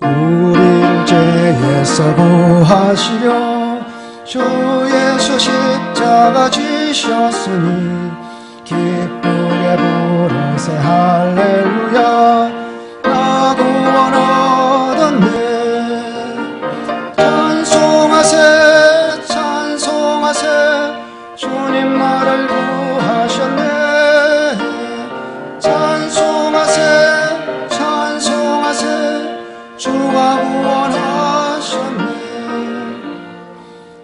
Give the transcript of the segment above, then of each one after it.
우리를 죄에서 구하시려 주 예수 십자가 지셨으니 기쁘게 부르세 할렐루야 나 구원 얻었네. 찬송하세 찬송하세 주님 나를 구하셨네. 찬송하세 찬송하세 주가 구원하셨네.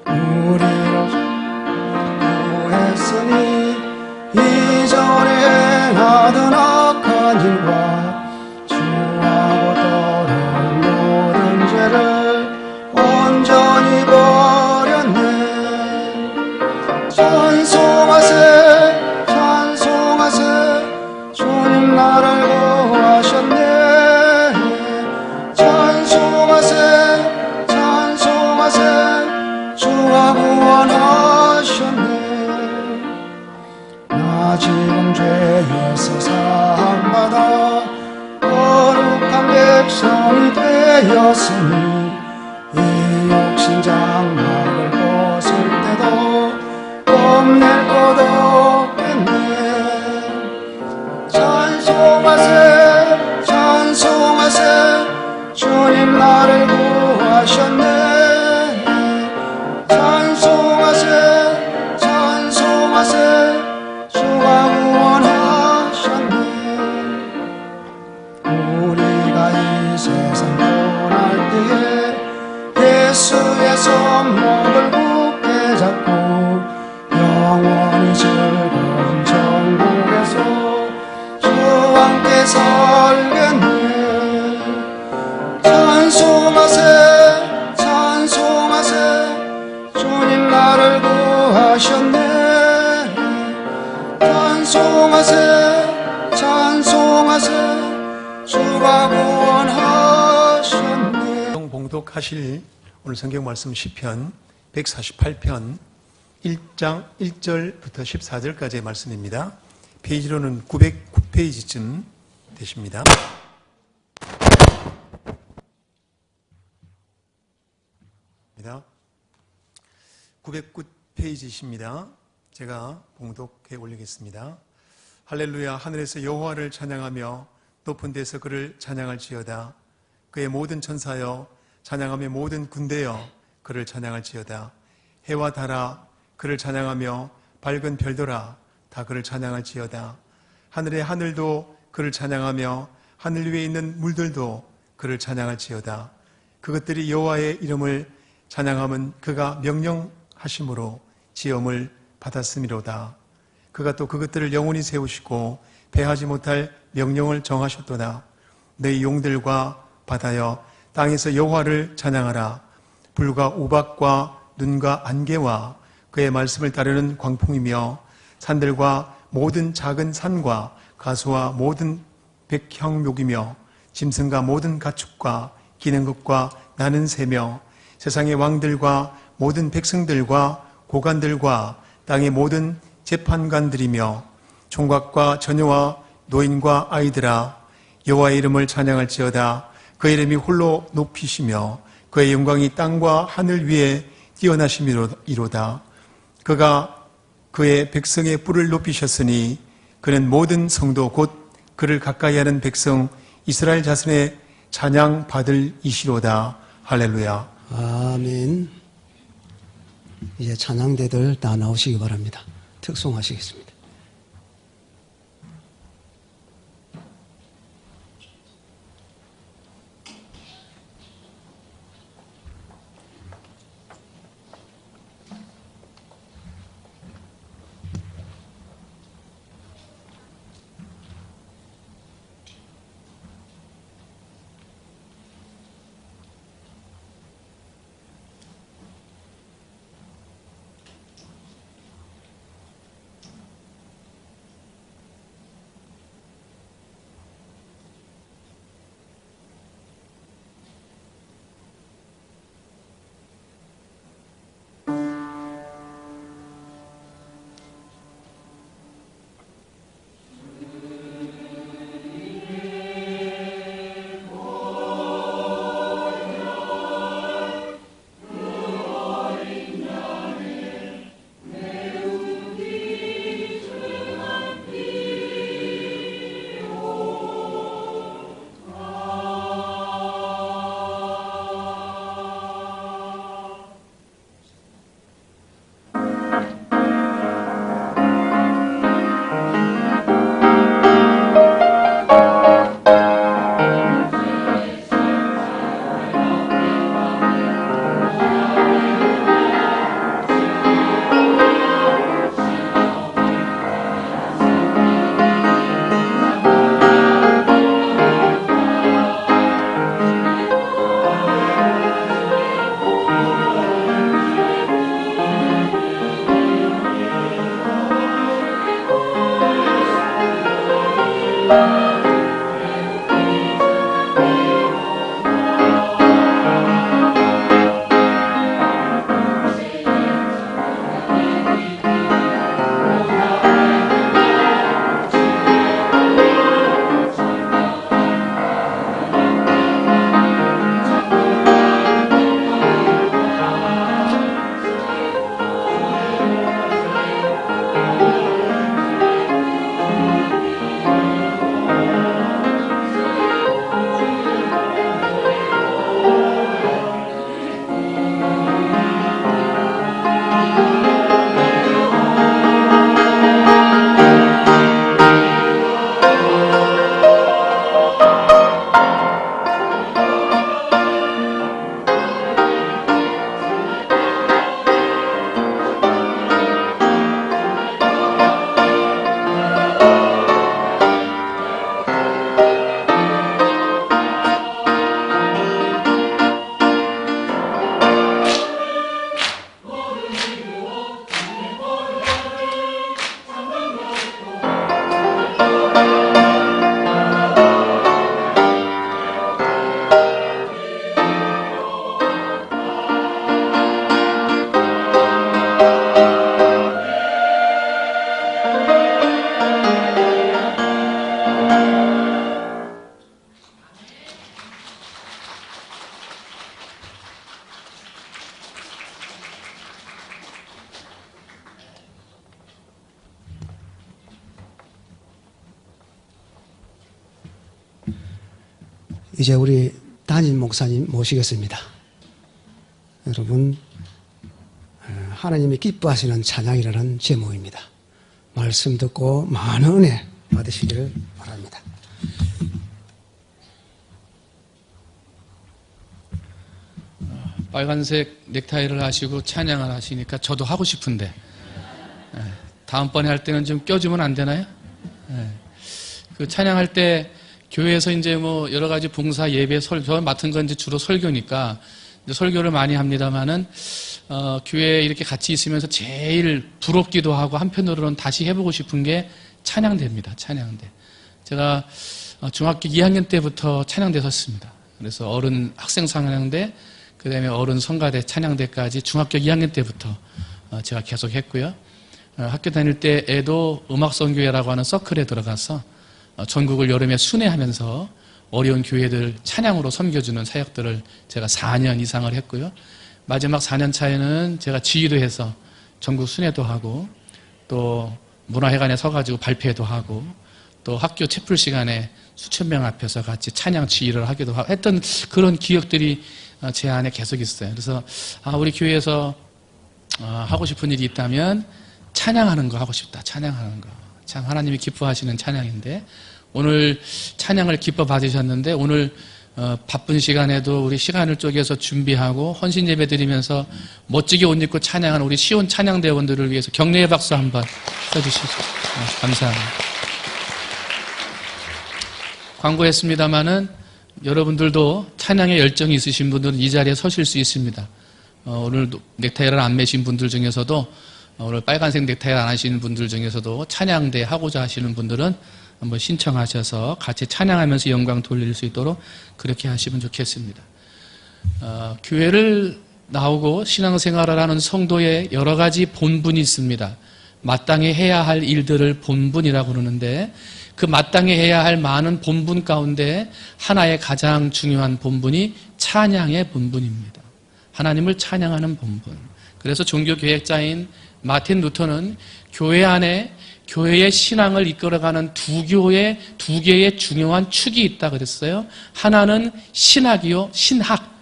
우리를 구했으니 이전에 행하던 악한 일과 주하고 떠나는 모든 죄를 온전히 버렸네. 찬송하세 찬송하세 주님 나를 구하셨네. 찬송하세 찬송하세 주가 구원하셨네. 나 지금 죄에서 사함받아 거룩한 백성이 되었으니 이 육신 장막을 벗을 때도 겁낼 것 없겠네. 찬송하세 찬송하세 주님 나를 구하셨네. 찬송하세 찬송하세 주가 구원하셨네. 우리가 이 세상 떠날 때에 예수의 손목을 굳게 잡고 영원히 즐거운 천국에서 주와 함께 살겠네. 찬송하세 찬송하세 주님 나를 구하셨네. 찬송하세 찬송하세 주가 구원하셨네. 봉독하실 오늘 성경 말씀 시편 148편 1장 1절부터 14절까지의 말씀입니다. 페이지로는 909페이지쯤 되십니다. 909페이지십니다. 제가 봉독해 올리겠습니다. 할렐루야. 하늘에서 여호와를 찬양하며 높은 데서 그를 찬양할지어다. 그의 모든 천사여 찬양하며 모든 군대여 그를 찬양할지어다. 해와 달아 그를 찬양하며 밝은 별들아 다 그를 찬양할지어다. 하늘의 하늘도 그를 찬양하며 하늘 위에 있는 물들도 그를 찬양할지어다. 그것들이 여호와의 이름을 찬양함은 그가 명령하심으로 지음을 받았음이로다. 그가 또 그것들을 영원히 세우시고 패하지 못할 명령을 정하셨도다. 너희 용들과 바다여 땅에서 여호와를 찬양하라. 불과 우박과 눈과 안개와 그의 말씀을 따르는 광풍이며 산들과 모든 작은 산과 가수와 모든 백향목이며 짐승과 모든 가축과 기는 것과 나는 새며 세상의 왕들과 모든 백성들과 고관들과 땅의 모든 재판관들이며 총각과 처녀와 노인과 아이들아 여호와의 이름을 찬양할지어다. 그의 이름이 홀로 높이시며 그의 영광이 땅과 하늘 위에 뛰어나심이로다. 그가 그의 백성의 뿔을 높이셨으니 그는 모든 성도 곧 그를 가까이하는 백성 이스라엘 자손의 찬양 받을 이시로다. 할렐루야. 아멘. 이제 찬양대들 다 나오시기 바랍니다. 특송하시겠습니다. 이제 우리 담임 목사님 모시겠습니다. 여러분, 하나님이 기뻐하시는 찬양이라는 제목입니다. 말씀 듣고 많은 은혜 받으시기를 바랍니다. 빨간색 넥타이를 하시고 찬양을 하시니까 저도 하고 싶은데 다음번에 할 때는 좀 껴주면 안 되나요? 그 찬양할 때 교회에서 이제 뭐 여러 가지 봉사 예배 저 맡은 건 이제 주로 설교니까 이제 설교를 많이 합니다만은 교회에 이렇게 같이 있으면서 제일 부럽기도 하고 한편으로는 다시 해보고 싶은 게 찬양대입니다. 찬양대. 제가 중학교 2학년 때부터 찬양대 섰습니다. 그래서 어른 학생 찬양대, 그 다음에 어른 성가대 찬양대까지 중학교 2학년 때부터 제가 계속 했고요. 학교 다닐 때에도 음악선교회라고 하는 서클에 들어가서 전국을 여름에 순회하면서 어려운 교회들 찬양으로 섬겨주는 사역들을 제가 4년 이상을 했고요. 마지막 4년 차에는 제가 지휘도 해서 전국 순회도 하고 또 문화회관에 서가지고 발표도 하고 또 학교 채플 시간에 수천 명 앞에서 같이 찬양 지휘를 하기도 하고 했던 그런 기억들이 제 안에 계속 있어요. 그래서 우리 교회에서 하고 싶은 일이 있다면 찬양하는 거 하고 싶다. 찬양하는 거. 참 하나님이 기뻐하시는 찬양인데 오늘 찬양을 기뻐 받으셨는데 오늘 바쁜 시간에도 우리 시간을 쪼개서 준비하고 헌신 예배 드리면서 멋지게 옷 입고 찬양하는 우리 시온 찬양대원들을 위해서 격려의 박수 한번 써주시죠. 감사합니다. 광고했습니다마는 여러분들도 찬양에 열정이 있으신 분들은 이 자리에 서실 수 있습니다. 오늘 넥타이를 안 매신 분들 중에서도 오늘 빨간색 넥타이를 안 하시는 분들 중에서도 찬양대 하고자 하시는 분들은 한번 신청하셔서 같이 찬양하면서 영광 돌릴 수 있도록 그렇게 하시면 좋겠습니다. 교회를 나오고 신앙생활을 하는 성도의 여러 가지 본분이 있습니다. 마땅히 해야 할 일들을 본분이라고 그러는데 그 마땅히 해야 할 많은 본분 가운데 하나의 가장 중요한 본분이 찬양의 본분입니다. 하나님을 찬양하는 본분. 그래서 종교개혁자인 마틴 루터는 교회 안에 교회의 신앙을 이끌어가는 두 개의 중요한 축이 있다 그랬어요. 하나는 신학이요, 신학.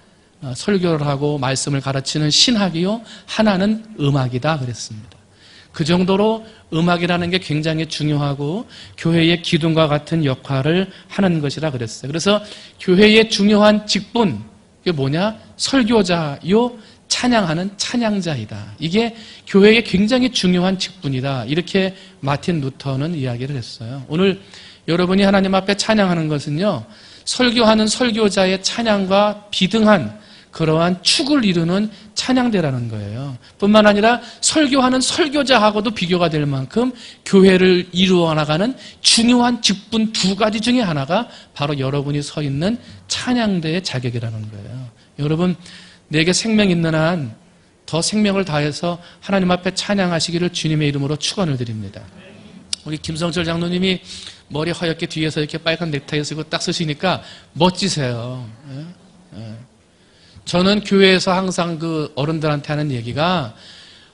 설교를 하고 말씀을 가르치는 신학이요, 하나는 음악이다 그랬습니다. 그 정도로 음악이라는 게 굉장히 중요하고 교회의 기둥과 같은 역할을 하는 것이라 그랬어요. 그래서 교회의 중요한 직분, 이게 뭐냐? 설교자요, 찬양하는 찬양자이다. 이게 교회의 굉장히 중요한 직분이다. 이렇게 마틴 루터는 이야기를 했어요. 오늘 여러분이 하나님 앞에 찬양하는 것은요, 설교하는 설교자의 찬양과 비등한 그러한 축을 이루는 찬양대라는 거예요. 뿐만 아니라 설교하는 설교자하고도 비교가 될 만큼 교회를 이루어 나가는 중요한 직분 두 가지 중에 하나가 바로 여러분이 서 있는 찬양대의 자격이라는 거예요. 여러분, 내게 생명 있는 한 더 생명을 다해서 하나님 앞에 찬양하시기를 주님의 이름으로 축원을 드립니다. 우리 김성철 장로님이 머리 허옇게 뒤에서 이렇게 빨간 넥타이 쓰고 딱 쓰시니까 멋지세요. 저는 교회에서 항상 그 어른들한테 하는 얘기가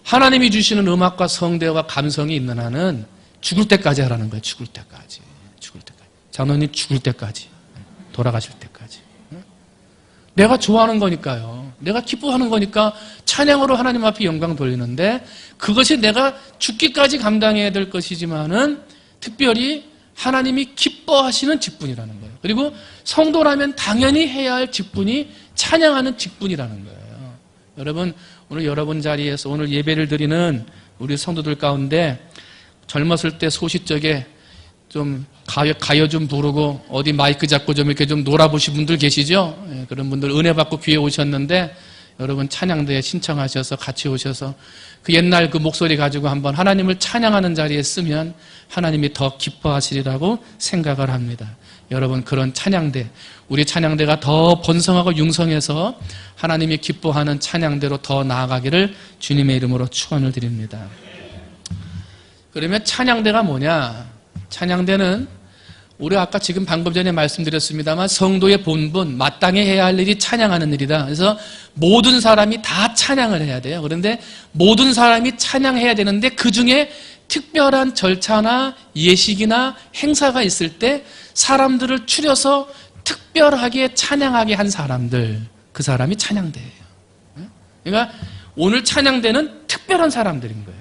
하나님이 주시는 음악과 성대와 감성이 있는 한은 죽을 때까지 하라는 거예요. 죽을 때까지. 죽을 때까지. 장로님 죽을 때까지. 돌아가실 때까지. 내가 좋아하는 거니까요. 내가 기뻐하는 거니까 찬양으로 하나님 앞에 영광 돌리는데 그것이 내가 죽기까지 감당해야 될 것이지만은 특별히 하나님이 기뻐하시는 직분이라는 거예요. 그리고 성도라면 당연히 해야 할 직분이 찬양하는 직분이라는 거예요. 여러분, 오늘 여러분 자리에서 오늘 예배를 드리는 우리 성도들 가운데 젊었을 때 소시적에 좀 가요 좀 부르고 어디 마이크 잡고 좀 이렇게 좀 놀아보신 분들 계시죠? 예, 그런 분들 은혜 받고 귀에 오셨는데 여러분 찬양대에 신청하셔서 같이 오셔서 그 옛날 그 목소리 가지고 한번 하나님을 찬양하는 자리에 쓰면 하나님이 더 기뻐하시리라고 생각을 합니다. 여러분, 그런 찬양대, 우리 찬양대가 더 번성하고 융성해서 하나님이 기뻐하는 찬양대로 더 나아가기를 주님의 이름으로 축원을 드립니다. 그러면 찬양대가 뭐냐? 찬양대는 우리 아까 지금 방금 전에 말씀드렸습니다만 성도의 본분, 마땅히 해야 할 일이 찬양하는 일이다. 그래서 모든 사람이 다 찬양을 해야 돼요. 그런데 모든 사람이 찬양해야 되는데 그중에 특별한 절차나 예식이나 행사가 있을 때 사람들을 추려서 특별하게 찬양하게 한 사람들, 그 사람이 찬양대예요. 그러니까 오늘 찬양대는 특별한 사람들인 거예요.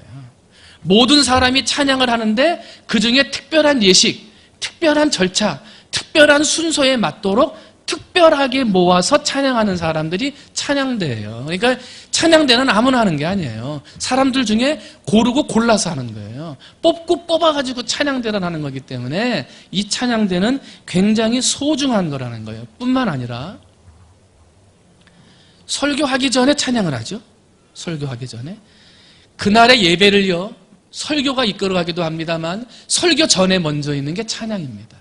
모든 사람이 찬양을 하는데 그중에 특별한 예식, 특별한 절차, 특별한 순서에 맞도록 특별하게 모아서 찬양하는 사람들이 찬양대예요. 그러니까 찬양대는 아무나 하는 게 아니에요. 사람들 중에 고르고 골라서 하는 거예요. 뽑고 뽑아가지고 찬양대를 하는 거기 때문에 이 찬양대는 굉장히 소중한 거라는 거예요. 뿐만 아니라 설교하기 전에 찬양을 하죠. 설교하기 전에. 그날의 예배를요, 설교가 이끌어가기도 합니다만 설교 전에 먼저 있는 게 찬양입니다.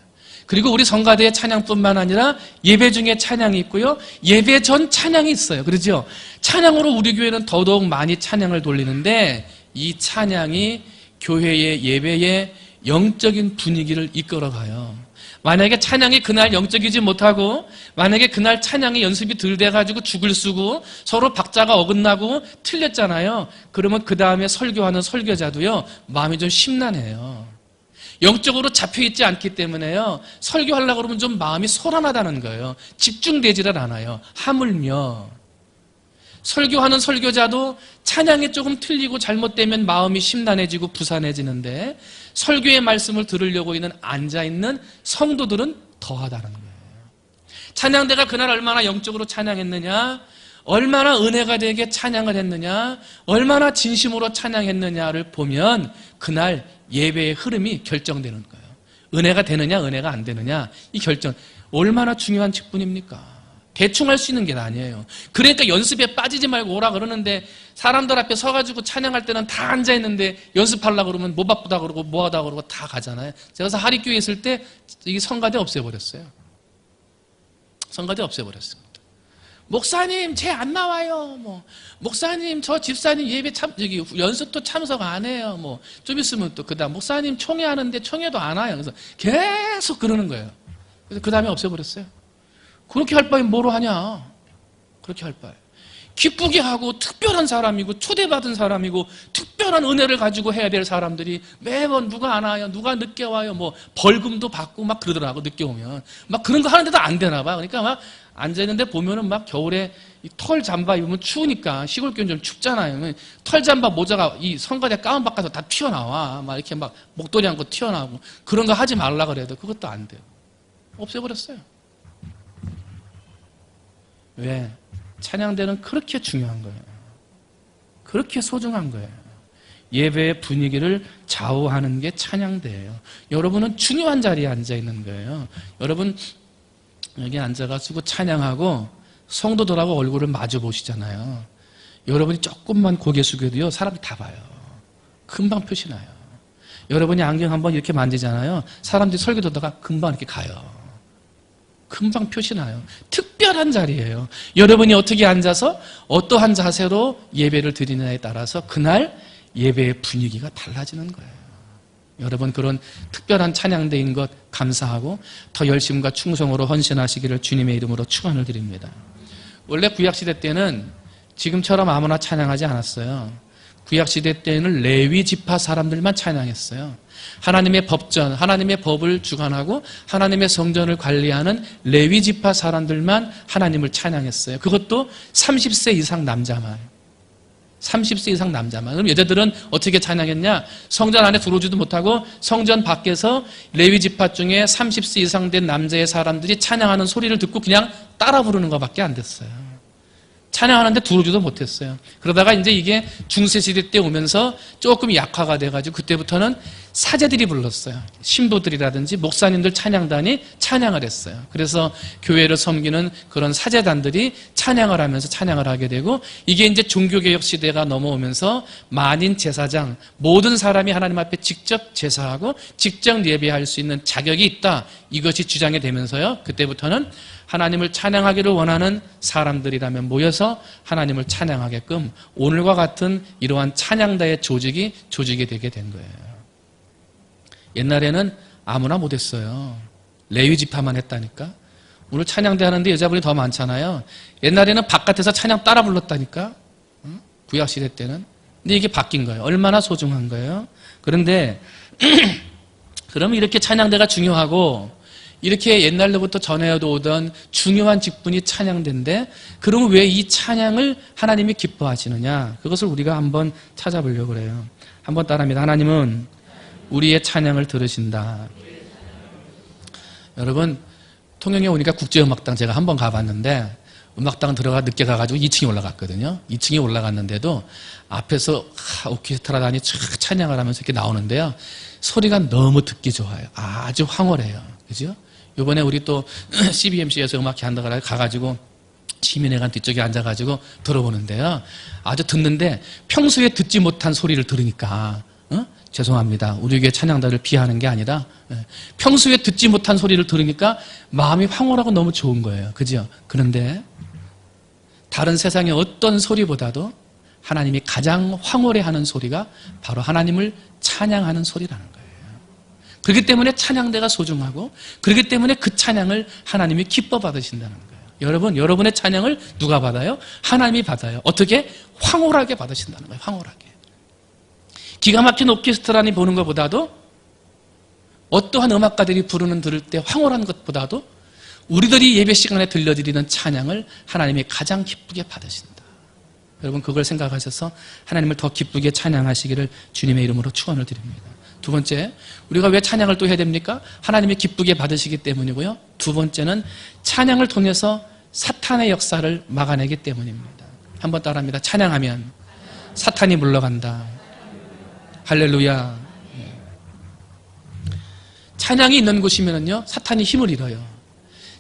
그리고 우리 성가대의 찬양뿐만 아니라 예배 중에 찬양이 있고요, 예배 전 찬양이 있어요. 그렇죠? 찬양으로 우리 교회는 더더욱 많이 찬양을 돌리는데 이 찬양이 교회의 예배의 영적인 분위기를 이끌어가요. 만약에 찬양이 그날 영적이지 못하고 만약에 그날 찬양이 연습이 덜 돼가지고 죽을 쓰고 서로 박자가 어긋나고 틀렸잖아요. 그러면 그 다음에 설교하는 설교자도요, 마음이 좀 심란해요. 영적으로 잡혀있지 않기 때문에요, 설교하려고 그러면 좀 마음이 소란하다는 거예요. 집중되지를 않아요. 하물며 설교하는 설교자도 찬양이 조금 틀리고 잘못되면 마음이 심란해지고 부산해지는데 설교의 말씀을 들으려고 있는 앉아있는 성도들은 더하다는 거예요. 찬양대가 그날 얼마나 영적으로 찬양했느냐, 얼마나 은혜가 되게 찬양을 했느냐, 얼마나 진심으로 찬양했느냐를 보면 그날 예배의 흐름이 결정되는 거예요. 은혜가 되느냐 은혜가 안 되느냐, 이 결정 얼마나 중요한 직분입니까? 대충 할 수 있는 게 아니에요. 그러니까 연습에 빠지지 말고 오라 그러는데 사람들 앞에 서가지고 찬양할 때는 다 앉아있는데 연습하려고 그러면 뭐 바쁘다 그러고 뭐 하다 그러고 다 가잖아요. 제가 그래서 하립교회 있을 때 이 성가대 없애버렸어요. 성가대 없애버렸습니다. 목사님 쟤 안 나와요. 뭐 목사님 저 집사님 예배 여기 연습도 참석 안 해요. 뭐 좀 있으면 또 그다음 목사님 총회 하는데 총회도 안 와요. 그래서 계속 그러는 거예요. 그래서 그 다음에 없애버렸어요. 그렇게 할 바에 뭐로 하냐? 그렇게 할 바에 기쁘게 하고 특별한 사람이고 초대받은 사람이고 특별한 은혜를 가지고 해야 될 사람들이 매번 누가 안 와요, 누가 늦게 와요, 뭐 벌금도 받고 막 그러더라고. 늦게 오면 막 그런 거 하는데도 안 되나 봐. 그러니까 막 앉아있는데 보면은 막 겨울에 이 털 잠바 입으면 추우니까 시골 교회는 좀 춥잖아요. 털 잠바 모자가 이 성가대 가운 바깥에서 다 튀어나와. 막 이렇게 막 목도리 안고 튀어나오고 그런 거 하지 말라 그래도 그것도 안 돼요. 없애버렸어요. 왜? 찬양대는 그렇게 중요한 거예요. 그렇게 소중한 거예요. 예배의 분위기를 좌우하는 게 찬양대예요. 여러분은 중요한 자리에 앉아 있는 거예요. 여러분 여기 앉아가지고 찬양하고 성도들하고 얼굴을 마주 보시잖아요. 여러분이 조금만 고개 숙여도요, 사람이 다 봐요. 금방 표시나요. 여러분이 안경 한번 이렇게 만지잖아요. 사람들이 설교 듣다가 금방 이렇게 가요. 금방 표시나요. 특별한 자리예요. 여러분이 어떻게 앉아서 어떠한 자세로 예배를 드리느냐에 따라서 그날 예배의 분위기가 달라지는 거예요. 여러분 그런 특별한 찬양대인 것 감사하고 더 열심과 충성으로 헌신하시기를 주님의 이름으로 축원을 드립니다. 원래 구약시대 때는 지금처럼 아무나 찬양하지 않았어요. 구약시대 때는 레위 지파 사람들만 찬양했어요. 하나님의 법전, 하나님의 법을 주관하고 하나님의 성전을 관리하는 레위 지파 사람들만 하나님을 찬양했어요. 그것도 30세 이상 남자만. 30세 이상 남자만. 그럼 여자들은 어떻게 찬양했냐? 성전 안에 들어오지도 못하고 성전 밖에서 레위 지파 중에 30세 이상 된 남자의 사람들이 찬양하는 소리를 듣고 그냥 따라 부르는 것밖에 안 됐어요. 찬양하는데 들어오지도 못했어요. 그러다가 이제 이게 중세시대 때 오면서 조금 약화가 돼가지고 그때부터는 사제들이 불렀어요. 신부들이라든지 목사님들 찬양단이 찬양을 했어요. 그래서 교회를 섬기는 그런 사제단들이 찬양을 하면서 찬양을 하게 되고 이게 이제 종교개혁 시대가 넘어오면서 만인 제사장, 모든 사람이 하나님 앞에 직접 제사하고 직접 예배할 수 있는 자격이 있다. 이것이 주장이 되면서요. 그때부터는 하나님을 찬양하기를 원하는 사람들이라면 모여서 하나님을 찬양하게끔 오늘과 같은 이러한 찬양다의 조직이 되게 된 거예요. 옛날에는 아무나 못했어요. 레위 지파만 했다니까. 오늘 찬양대 하는데 여자분이 더 많잖아요. 옛날에는 바깥에서 찬양 따라 불렀다니까. 구약시대 때는. 근데 이게 바뀐 거예요. 얼마나 소중한 거예요. 그런데 그러면 이렇게 찬양대가 중요하고 이렇게 옛날로부터 전해져 오던 중요한 직분이 찬양대인데 그러면 왜 이 찬양을 하나님이 기뻐하시느냐? 그것을 우리가 한번 찾아보려고 그래요. 한번 따라합니다. 하나님은 우리의 찬양을 들으신다. 여러분 통영에 오니까 국제음악당 제가 한번 가봤는데 음악당 들어가 늦게 가가지고 2층에 올라갔거든요. 2층에 올라갔는데도 앞에서 오케스트라단이 찬양을 하면서 이렇게 나오는데요. 소리가 너무 듣기 좋아요. 아주 황홀해요. 그죠? 이번에 우리 또 CBMC에서 음악회 한다고 가가지고 시민회관 뒤쪽에 앉아가지고 들어보는데요. 아주 듣는데 평소에 듣지 못한 소리를 들으니까 죄송합니다. 우리 교회 찬양단을 비하하는 게 아니라 평소에 듣지 못한 소리를 들으니까 마음이 황홀하고 너무 좋은 거예요. 그죠? 그런데 다른 세상의 어떤 소리보다도 하나님이 가장 황홀해하는 소리가 바로 하나님을 찬양하는 소리라는 거예요. 그렇기 때문에 찬양대가 소중하고 그렇기 때문에 그 찬양을 하나님이 기뻐 받으신다는 거예요. 여러분, 여러분의 찬양을 누가 받아요? 하나님이 받아요. 어떻게? 황홀하게 받으신다는 거예요. 황홀하게. 기가 막힌 오케스트라니 보는 것보다도 어떠한 음악가들이 들을 때 황홀한 것보다도 우리들이 예배 시간에 들려드리는 찬양을 하나님이 가장 기쁘게 받으신다. 여러분 그걸 생각하셔서 하나님을 더 기쁘게 찬양하시기를 주님의 이름으로 축원을 드립니다. 두 번째, 우리가 왜 찬양을 또 해야 됩니까? 하나님이 기쁘게 받으시기 때문이고요. 두 번째는 찬양을 통해서 사탄의 역사를 막아내기 때문입니다. 한번 따라합니다. 찬양하면 사탄이 물러간다. 할렐루야. 찬양이 있는 곳이면요 사탄이 힘을 잃어요.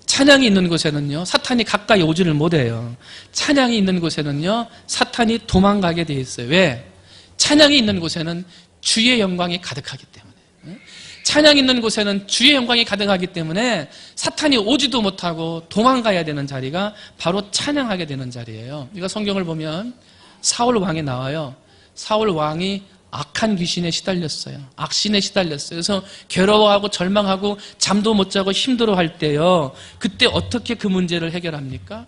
찬양이 있는 곳에는요 사탄이 가까이 오지를 못해요. 찬양이 있는 곳에는요 사탄이 도망가게 돼 있어요. 왜? 찬양이 있는 곳에는 주의 영광이 가득하기 때문에. 찬양이 있는 곳에는 주의 영광이 가득하기 때문에 사탄이 오지도 못하고 도망가야 되는 자리가 바로 찬양하게 되는 자리예요. 우리가 성경을 보면 사울 왕이 나와요. 사울 왕이 악한 귀신에 시달렸어요. 악신에 시달렸어요. 그래서 괴로워하고 절망하고 잠도 못 자고 힘들어할 때요. 그때 어떻게 그 문제를 해결합니까?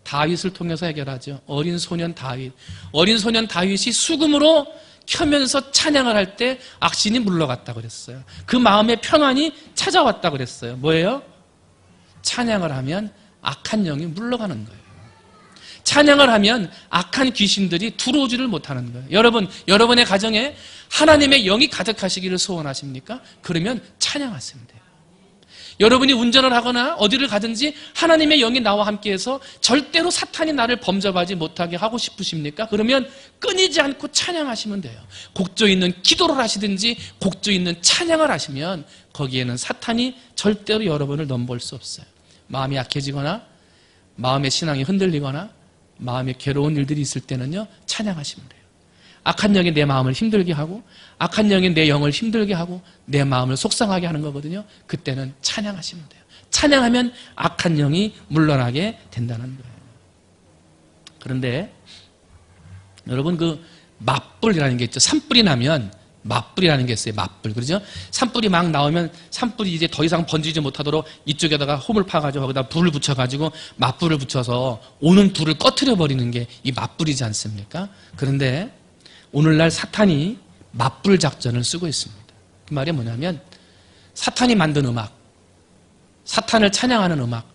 다윗을 통해서 해결하죠. 어린 소년 다윗. 어린 소년 다윗이 수금으로 켜면서 찬양을 할 때 악신이 물러갔다 그랬어요. 그 마음의 평안이 찾아왔다 그랬어요. 뭐예요? 찬양을 하면 악한 영이 물러가는 거예요. 찬양을 하면 악한 귀신들이 들어오지를 못하는 거예요. 여러분, 여러분의 가정에 하나님의 영이 가득하시기를 소원하십니까? 그러면 찬양하시면 돼요. 여러분이 운전을 하거나 어디를 가든지 하나님의 영이 나와 함께해서 절대로 사탄이 나를 범접하지 못하게 하고 싶으십니까? 그러면 끊이지 않고 찬양하시면 돼요. 곡조 있는 기도를 하시든지 곡조 있는 찬양을 하시면 거기에는 사탄이 절대로 여러분을 넘볼 수 없어요. 마음이 약해지거나 마음의 신앙이 흔들리거나 마음에 괴로운 일들이 있을 때는요, 찬양하시면 돼요. 악한 영이 내 마음을 힘들게 하고 악한 영이 내 영을 힘들게 하고 내 마음을 속상하게 하는 거거든요. 그때는 찬양하시면 돼요. 찬양하면 악한 영이 물러나게 된다는 거예요. 그런데 여러분, 그 맞불이라는 게 있죠. 산불이 나면 맞불이라는 게 있어요. 맞불. 그러죠? 산불이 막 나오면 산불이 이제 더 이상 번지지 못하도록 이쪽에다가 홈을 파가지고 거기다 불을 붙여가지고 맞불을 붙여서 오는 불을 꺼트려 버리는 게 이 맞불이지 않습니까? 그런데 오늘날 사탄이 맞불 작전을 쓰고 있습니다. 그 말이 뭐냐면 사탄이 만든 음악, 사탄을 찬양하는 음악,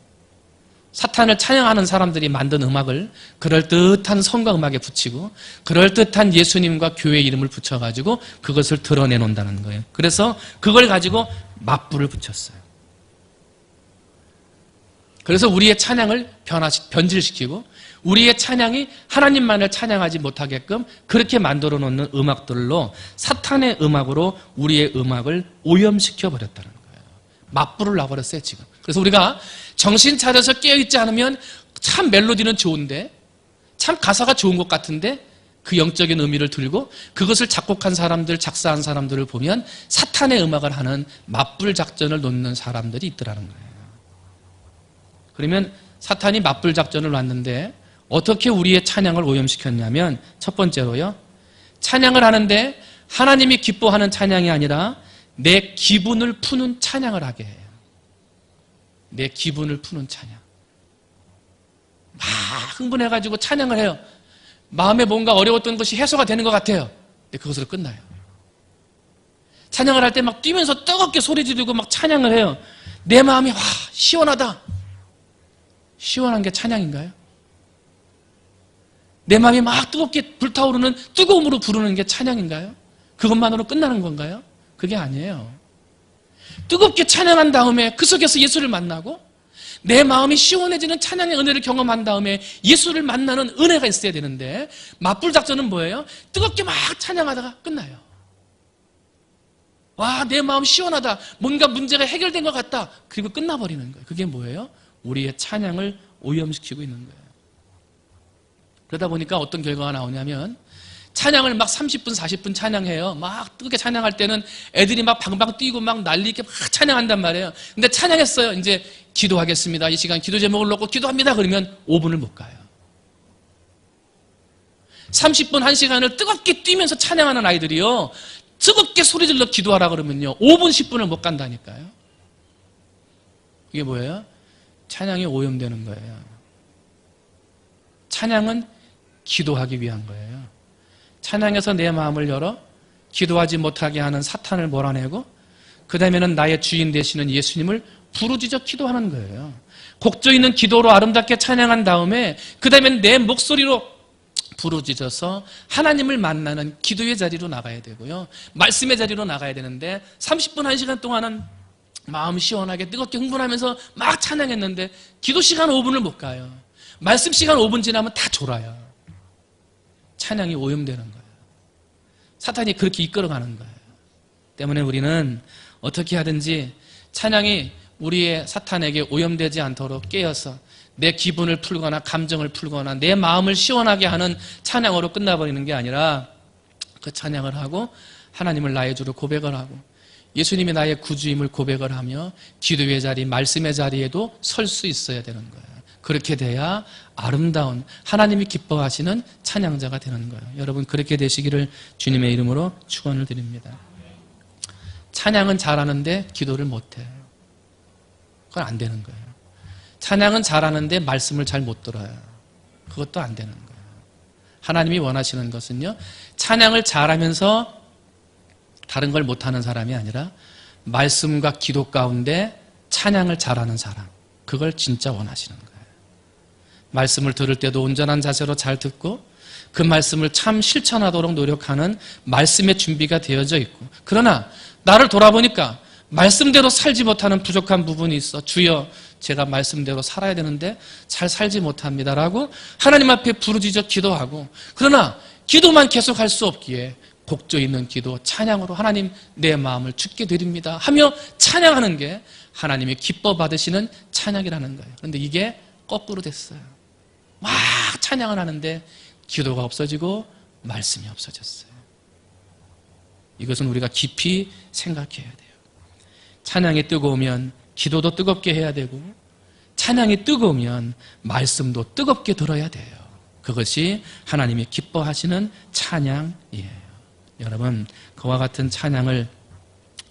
사탄을 찬양하는 사람들이 만든 음악을 그럴듯한 성가 음악에 붙이고 그럴듯한 예수님과 교회 이름을 붙여가지고 그것을 드러내놓는다는 거예요. 그래서 그걸 가지고 맞불을 붙였어요. 그래서 우리의 찬양을 변질시키고 우리의 찬양이 하나님만을 찬양하지 못하게끔 그렇게 만들어 놓는 음악들로 사탄의 음악으로 우리의 음악을 오염시켜 버렸다는 거예요. 맞불을 놔버렸어요, 지금. 그래서 우리가 정신 차려서 깨어있지 않으면 참 멜로디는 좋은데, 참 가사가 좋은 것 같은데 그 영적인 의미를 들고 그것을 작곡한 사람들, 작사한 사람들을 보면 사탄의 음악을 하는 맞불 작전을 놓는 사람들이 있더라는 거예요. 그러면 사탄이 맞불 작전을 놨는데 어떻게 우리의 찬양을 오염시켰냐면 첫 번째로요, 찬양을 하는데 하나님이 기뻐하는 찬양이 아니라 내 기분을 푸는 찬양을 하게 해요. 내 기분을 푸는 찬양. 막 흥분해가지고 찬양을 해요. 마음에 뭔가 어려웠던 것이 해소가 되는 것 같아요. 근데 그것으로 끝나요. 찬양을 할 때 막 뛰면서 뜨겁게 소리 지르고 막 찬양을 해요. 내 마음이 와 시원하다. 시원한 게 찬양인가요? 내 마음이 막 뜨겁게 불타오르는 뜨거움으로 부르는 게 찬양인가요? 그것만으로 끝나는 건가요? 그게 아니에요. 뜨겁게 찬양한 다음에 그 속에서 예수를 만나고 내 마음이 시원해지는 찬양의 은혜를 경험한 다음에 예수를 만나는 은혜가 있어야 되는데 맞불 작전은 뭐예요? 뜨겁게 막 찬양하다가 끝나요. 와, 내 마음 시원하다. 뭔가 문제가 해결된 것 같다. 그리고 끝나버리는 거예요. 그게 뭐예요? 우리의 찬양을 오염시키고 있는 거예요. 그러다 보니까 어떤 결과가 나오냐면 찬양을 막 30분, 40분 찬양해요. 막 뜨겁게 찬양할 때는 애들이 막 방방 뛰고 막 난리 있게 막 찬양한단 말이에요. 근데 찬양했어요. 이제 기도하겠습니다. 이 시간 기도 제목을 놓고 기도합니다. 그러면 5분을 못 가요. 30분, 1시간을 뜨겁게 뛰면서 찬양하는 아이들이요, 뜨겁게 소리질러 기도하라 그러면요 5분, 10분을 못 간다니까요. 이게 뭐예요? 찬양이 오염되는 거예요. 찬양은 기도하기 위한 거예요. 찬양에서 내 마음을 열어 기도하지 못하게 하는 사탄을 몰아내고 그 다음에는 나의 주인 되시는 예수님을 부르짖어 기도하는 거예요. 곡조 있는 기도로 아름답게 찬양한 다음에 그 다음엔 내 목소리로 부르짖어서 하나님을 만나는 기도의 자리로 나가야 되고요, 말씀의 자리로 나가야 되는데 30분, 1시간 동안은 마음 시원하게 뜨겁게 흥분하면서 막 찬양했는데 기도 시간 5분을 못 가요. 말씀 시간 5분 지나면 다 졸아요. 찬양이 오염되는 거예요. 사탄이 그렇게 이끌어가는 거예요. 때문에 우리는 어떻게 하든지 찬양이 우리의 사탄에게 오염되지 않도록 깨어서 내 기분을 풀거나 감정을 풀거나 내 마음을 시원하게 하는 찬양으로 끝나버리는 게 아니라 그 찬양을 하고 하나님을 나의 주로 고백을 하고 예수님이 나의 구주임을 고백을 하며 기도의 자리, 말씀의 자리에도 설 수 있어야 되는 거예요. 그렇게 돼야 아름다운 하나님이 기뻐하시는 찬양자가 되는 거예요. 여러분 그렇게 되시기를 주님의 이름으로 축원을 드립니다. 찬양은 잘하는데 기도를 못해요. 그건 안 되는 거예요. 찬양은 잘하는데 말씀을 잘 못 들어요. 그것도 안 되는 거예요. 하나님이 원하시는 것은요, 찬양을 잘하면서 다른 걸 못하는 사람이 아니라 말씀과 기도 가운데 찬양을 잘하는 사람, 그걸 진짜 원하시는 거예요. 말씀을 들을 때도 온전한 자세로 잘 듣고 그 말씀을 참 실천하도록 노력하는 말씀의 준비가 되어져 있고, 그러나 나를 돌아보니까 말씀대로 살지 못하는 부족한 부분이 있어. 주여, 제가 말씀대로 살아야 되는데 잘 살지 못합니다라고 하나님 앞에 부르짖어 기도하고, 그러나 기도만 계속할 수 없기에 곡조 있는 기도, 찬양으로 하나님 내 마음을 주께 드립니다 하며 찬양하는 게 하나님이 기뻐 받으시는 찬양이라는 거예요. 그런데 이게 거꾸로 됐어요. 막 찬양을 하는데 기도가 없어지고 말씀이 없어졌어요. 이것은 우리가 깊이 생각해야 돼요. 찬양이 뜨거우면 기도도 뜨겁게 해야 되고, 찬양이 뜨거우면 말씀도 뜨겁게 들어야 돼요. 그것이 하나님이 기뻐하시는 찬양이에요. 여러분, 그와 같은 찬양을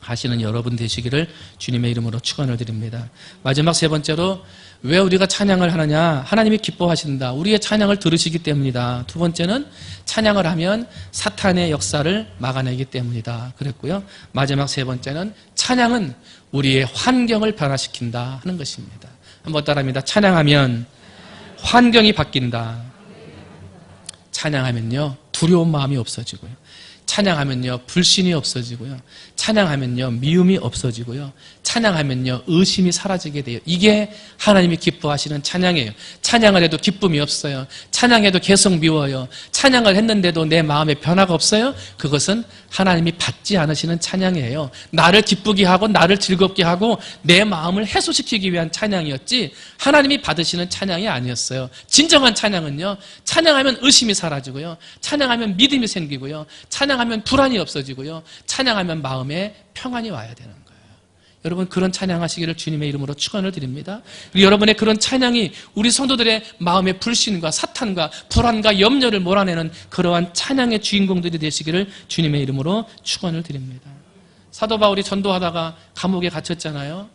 하시는 여러분 되시기를 주님의 이름으로 축원을 드립니다. 마지막 세 번째로, 왜 우리가 찬양을 하느냐? 하나님이 기뻐하신다. 우리의 찬양을 들으시기 때문이다. 두 번째는 찬양을 하면 사탄의 역사를 막아내기 때문이다. 그랬고요. 마지막 세 번째는 찬양은 우리의 환경을 변화시킨다 하는 것입니다. 한번 따라합니다. 찬양하면 환경이 바뀐다. 찬양하면요, 두려운 마음이 없어지고요. 찬양하면요, 불신이 없어지고요. 찬양하면요, 미움이 없어지고요. 찬양하면요, 의심이 사라지게 돼요. 이게 하나님이 기뻐하시는 찬양이에요. 찬양을 해도 기쁨이 없어요. 찬양해도 계속 미워요. 찬양을 했는데도 내 마음에 변화가 없어요. 그것은 하나님이 받지 않으시는 찬양이에요. 나를 기쁘게 하고 나를 즐겁게 하고 내 마음을 해소시키기 위한 찬양이었지, 하나님이 받으시는 찬양이 아니었어요. 진정한 찬양은요, 찬양하면 의심이 사라지고요. 찬양하면 믿음이 생기고요. 찬양하면 불안이 없어지고요. 찬양하면 마음에 평안이 와야 되는 거예요. 여러분, 그런 찬양하시기를 주님의 이름으로 축원을 드립니다. 그리고 여러분의 그런 찬양이 우리 성도들의 마음의 불신과 사탄과 불안과 염려를 몰아내는 그러한 찬양의 주인공들이 되시기를 주님의 이름으로 축원을 드립니다. 사도 바울이 전도하다가 감옥에 갇혔잖아요.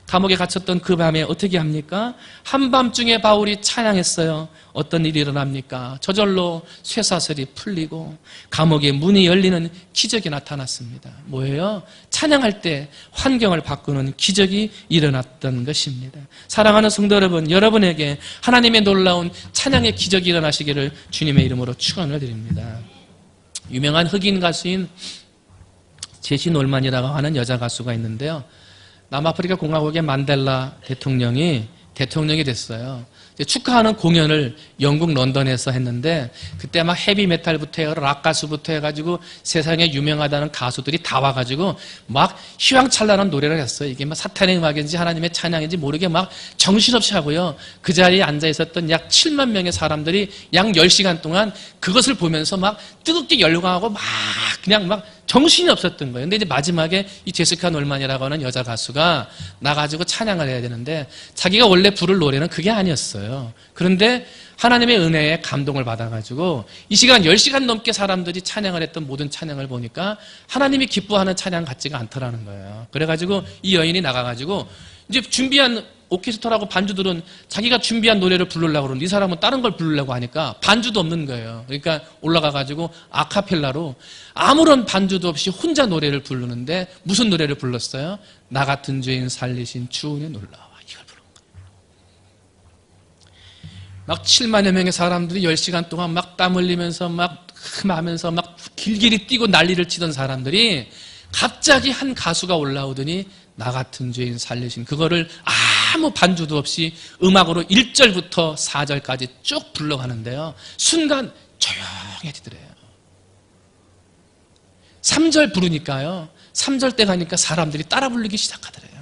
감옥에 갇혔던 그 밤에 어떻게 합니까? 한밤중에 바울이 찬양했어요. 어떤 일이 일어납니까? 저절로 쇠사슬이 풀리고 감옥의 문이 열리는 기적이 나타났습니다. 뭐예요? 찬양할 때 환경을 바꾸는 기적이 일어났던 것입니다. 사랑하는 성도 여러분, 여러분에게 하나님의 놀라운 찬양의 기적이 일어나시기를 주님의 이름으로 축원을 드립니다. 유명한 흑인 가수인 제시 놀만이라고 하는 여자 가수가 있는데요. 남아프리카 공화국의 만델라 대통령이 됐어요. 축하하는 공연을 영국 런던에서 했는데, 그때 막 헤비메탈부터 해서 락 가수부터 해가지고 세상에 유명하다는 가수들이 다 와가지고 막 휘황찬란한 노래를 했어요. 이게 막 사탄의 음악인지 하나님의 찬양인지 모르게 막 정신없이 하고요. 그 자리에 앉아 있었던 약 7만 명의 사람들이 약 10시간 동안 그것을 보면서 막 뜨겁게 열광하고 막 그냥 막 정신이 없었던 거예요. 근데 이제 마지막에 이 제시카 놀만이라고 하는 여자 가수가 나가지고 찬양을 해야 되는데, 자기가 원래 부를 노래는 그게 아니었어요. 그런데 하나님의 은혜에 감동을 받아가지고 이 시간 10시간 넘게 사람들이 찬양을 했던 모든 찬양을 보니까 하나님이 기뻐하는 찬양 같지가 않더라는 거예요. 그래가지고 이 여인이 나가가지고 이제 준비한 오케스트라하고 반주들은 자기가 준비한 노래를 부르려고 그러는데 이 사람은 다른 걸 부르려고 하니까 반주도 없는 거예요. 그러니까 올라가가지고 아카펠라로 아무런 반주도 없이 혼자 노래를 부르는데, 무슨 노래를 불렀어요? 나 같은 죄인 살리신 주은혜 놀라와, 이걸 부른 거예요. 막 7만여 명의 사람들이 10시간 동안 막 땀 흘리면서 막 흠하면서 막 길길이 뛰고 난리를 치던 사람들이 갑자기 한 가수가 올라오더니 나 같은 죄인 살리신, 그거를 아무 반주도 없이 음악으로 1절부터 4절까지 쭉 불러가는데요. 순간 조용해지더래요. 3절 부르니까요, 3절 때 가니까 사람들이 따라 부르기 시작하더래요.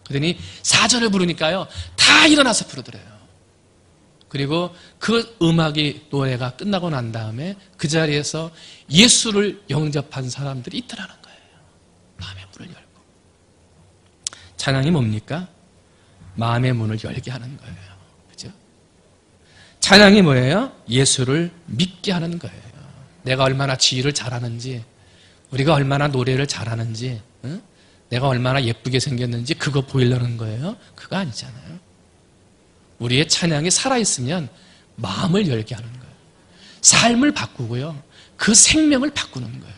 그러더니 4절을 부르니까요, 다 일어나서 부르더래요. 그리고 그 음악이, 노래가 끝나고 난 다음에 그 자리에서 예수를 영접한 사람들이 있더라는 거예요. 마음의 문을 열고. 찬양이 뭡니까? 마음의 문을 열게 하는 거예요. 그죠? 찬양이 뭐예요? 예수를 믿게 하는 거예요. 내가 얼마나 지휘를 잘하는지, 우리가 얼마나 노래를 잘하는지, 응? 내가 얼마나 예쁘게 생겼는지 그거 보이려는 거예요? 그거 아니잖아요. 우리의 찬양이 살아있으면 마음을 열게 하는 거예요. 삶을 바꾸고요, 그 생명을 바꾸는 거예요.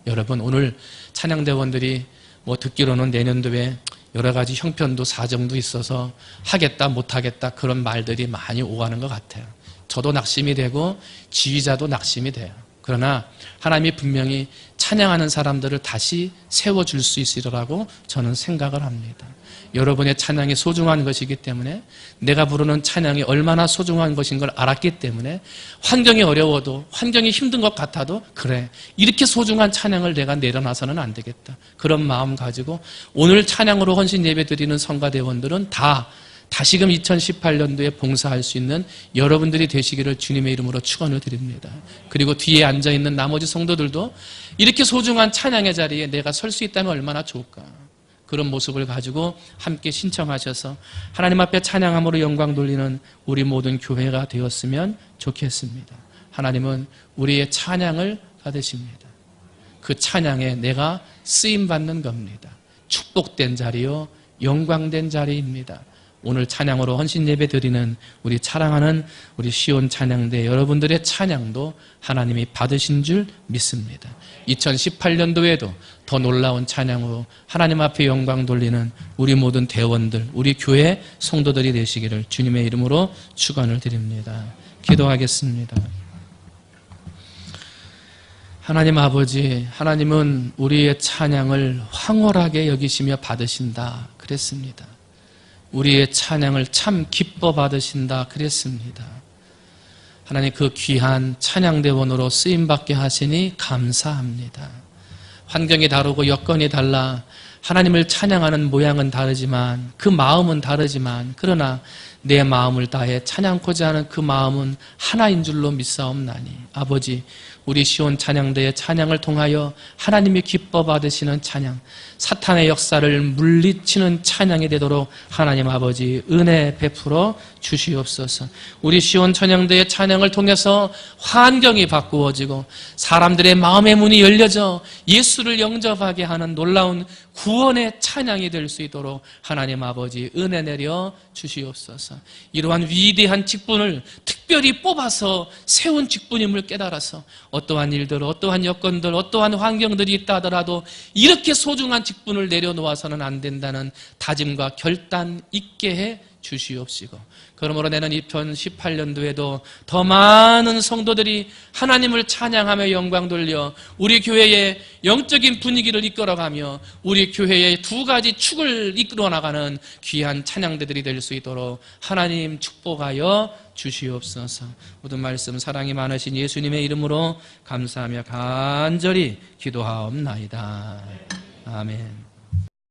여러분, 오늘 찬양대원들이 뭐 듣기로는 내년도에 여러 가지 형편도 사정도 있어서 하겠다 못하겠다 그런 말들이 많이 오가는 것 같아요. 저도 낙심이 되고 지휘자도 낙심이 돼요. 그러나 하나님이 분명히 찬양하는 사람들을 다시 세워줄 수 있으리라고 저는 생각을 합니다. 여러분의 찬양이 소중한 것이기 때문에, 내가 부르는 찬양이 얼마나 소중한 것인 걸 알았기 때문에, 환경이 어려워도, 환경이 힘든 것 같아도, 그래, 이렇게 소중한 찬양을 내가 내려놔서는 안 되겠다, 그런 마음 가지고 오늘 찬양으로 헌신 예배 드리는 성가대원들은 다 다시금 2018년도에 봉사할 수 있는 여러분들이 되시기를 주님의 이름으로 축원을 드립니다. 그리고 뒤에 앉아있는 나머지 성도들도 이렇게 소중한 찬양의 자리에 내가 설 수 있다면 얼마나 좋을까. 그런 모습을 가지고 함께 신청하셔서 하나님 앞에 찬양함으로 영광 돌리는 우리 모든 교회가 되었으면 좋겠습니다. 하나님은 우리의 찬양을 받으십니다. 그 찬양에 내가 쓰임받는 겁니다. 축복된 자리요, 영광된 자리입니다. 오늘 찬양으로 헌신 예배 드리는 우리 사랑하는 우리 시온 찬양대 여러분들의 찬양도 하나님이 받으신 줄 믿습니다. 2018년도에도 더 놀라운 찬양으로 하나님 앞에 영광 돌리는 우리 모든 대원들, 우리 교회 성도들이 되시기를 주님의 이름으로 축원을 드립니다. 기도하겠습니다. 하나님 아버지, 하나님은 우리의 찬양을 황홀하게 여기시며 받으신다 그랬습니다. 우리의 찬양을 참 기뻐 받으신다 그랬습니다. 하나님, 그 귀한 찬양대원으로 쓰임받게 하시니 감사합니다. 환경이 다르고 여건이 달라 하나님을 찬양하는 모양은 다르지만, 그 마음은 다르지만, 그러나 내 마음을 다해 찬양코자 하는 그 마음은 하나인 줄로 믿사옵나니, 아버지, 우리 시온 찬양대의 찬양을 통하여 하나님이 기뻐 받으시는 찬양, 사탄의 역사를 물리치는 찬양이 되도록 하나님 아버지 은혜 베풀어 주시옵소서. 우리 시온 찬양대의 찬양을 통해서 환경이 바꾸어지고 사람들의 마음의 문이 열려져 예수를 영접하게 하는 놀라운 구원의 찬양이 될 수 있도록 하나님 아버지 은혜 내려 주시옵소서. 이러한 위대한 직분을 특별히 뽑아서 세운 직분임을 깨달아서 어떠한 일들, 어떠한 여건들, 어떠한 환경들이 있다 하더라도 이렇게 소중한 직분을 내려놓아서는 안 된다는 다짐과 결단 있게 해 주시옵시고, 그러므로 내년 2018년도에도 더 많은 성도들이 하나님을 찬양하며 영광 돌려 우리 교회의 영적인 분위기를 이끌어가며 우리 교회의 두 가지 축을 이끌어 나가는 귀한 찬양대들이 될 수 있도록 하나님 축복하여 주시옵소서. 모든 말씀 사랑이 많으신 예수님의 이름으로 감사하며 간절히 기도하옵나이다. 아멘.